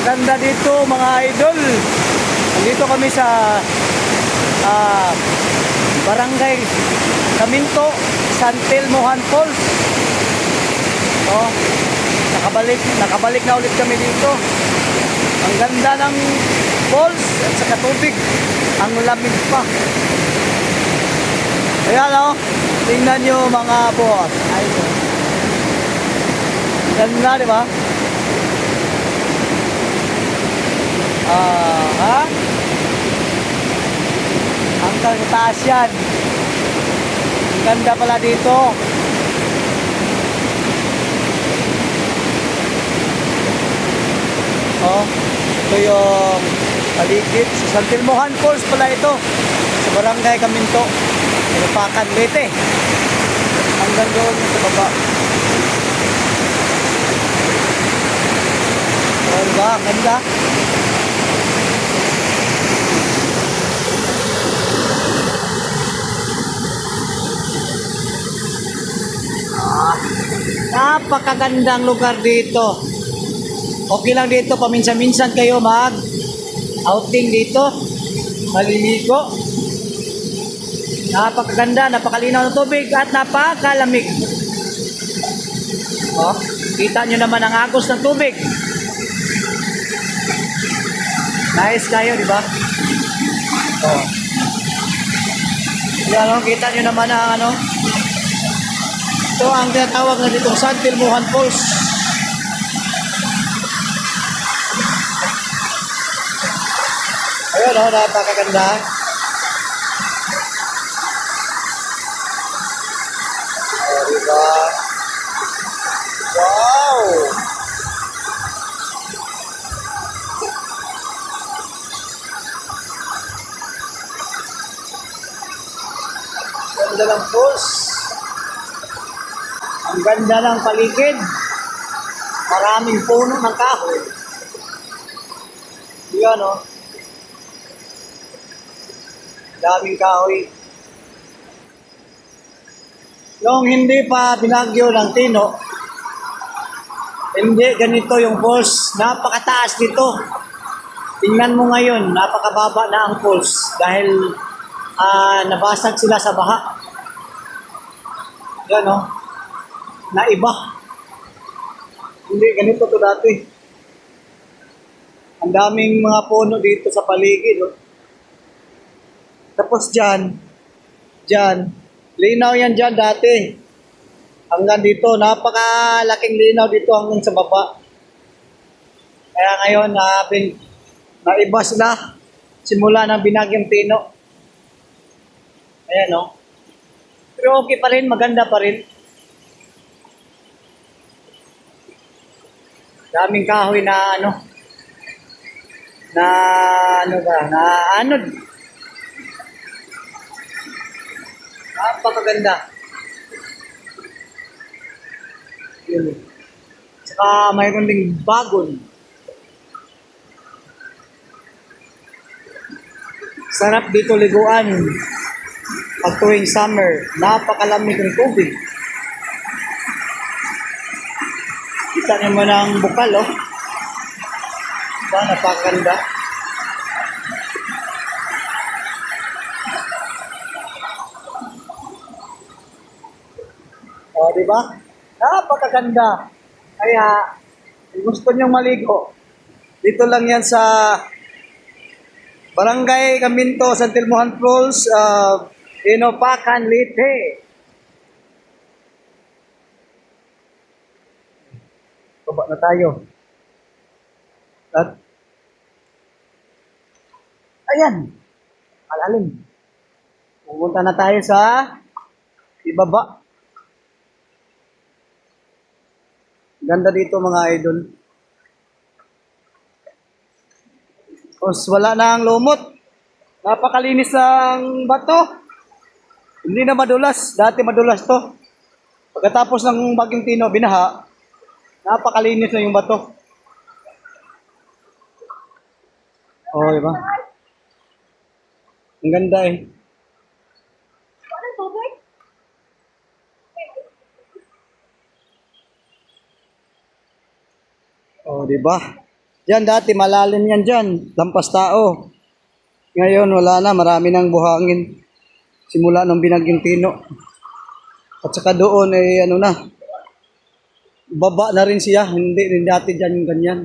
Ganda dito mga idol. Nandito kami sa Barangay Caminto, San Telmohan Falls. Oh, nakabalik na ulit kami dito. Ang ganda ng falls at saka tubig. Ang lamig pa. Ayan oh, tingnan nyo mga boss. Ayun. Ganda, di ba? Ha? Hanggang taas yan. Ang ganda pala dito. Oh, ito yung paligid. San Telmohan Falls pala ito. Sa Barangay Caminto. Inupakan, Leyte. Hanggang doon sa baba. Oh, diba? Ang ganda. Napakagandang lugar dito. Okay lang dito, paminsan-minsan kayo mag-outing dito. Maliligo. Napakaganda, napakalinaw ng tubig at napakalamig. Oh, kita nyo naman ang agos ng tubig. Nice kayo, di ba? Oh. Yan, kita nyo naman ang ano. Ito ang tinatawag na ditong San Telmohan Falls. Ayun o, napakaganda. O, diba? Wow! Ganda ng falls. Ang ganda ng paligid. Maraming puno ng kahoy. Yan o. Daming kahoy. Nung hindi pa binagyo ng Tino, hindi ganito yung falls. Napakataas dito. Tingnan mo ngayon, napakababa na ang falls dahil nabasag sila sa baha. Yan o. Naiba. Hindi, ganito to dati. Ang daming mga puno dito sa paligid. Oh. Tapos dyan, linaw yan dyan dati. Hanggang dito, napakalaking linaw dito hanggang sa baba. Kaya ngayon, naiba sila. Simula ng binagyong Tino. Ayan o. Pero okay pa rin, maganda pa rin. Daming kahoy na ano ba, na anod. Napakaganda. Yun. Saka mayroon ding bagon. Sarap dito liguan. Pag tuwing summer, napakalamig ng tubig. Kita naman ang bukal, oh. Diba, napakaganda. O, diba? Napakaganda. Kaya, kung gusto nyong maligo, dito lang yan sa Barangay Caminto, San Telmohan Falls, Inupakan, Leyte. Baba na tayo. At ayan, alalim. Pupunta na tayo sa ibaba. Ganda dito mga idol. Tapos wala na ang lumot. Napakalinis ng bato. Hindi na madulas. Dati madulas to. Pagkatapos ng Bagyong Tino, binaha, napakalinis na yung bato. Oh, diba? Ang ganda eh. Oh, diba? Diyan dati malalim yan dyan, lampas tao. Ngayon wala na, marami nang buhangin. Simula nung binagyong Tino. At saka doon ay ano na, baba na rin siya, hindi rin dati dyan yung ganyan.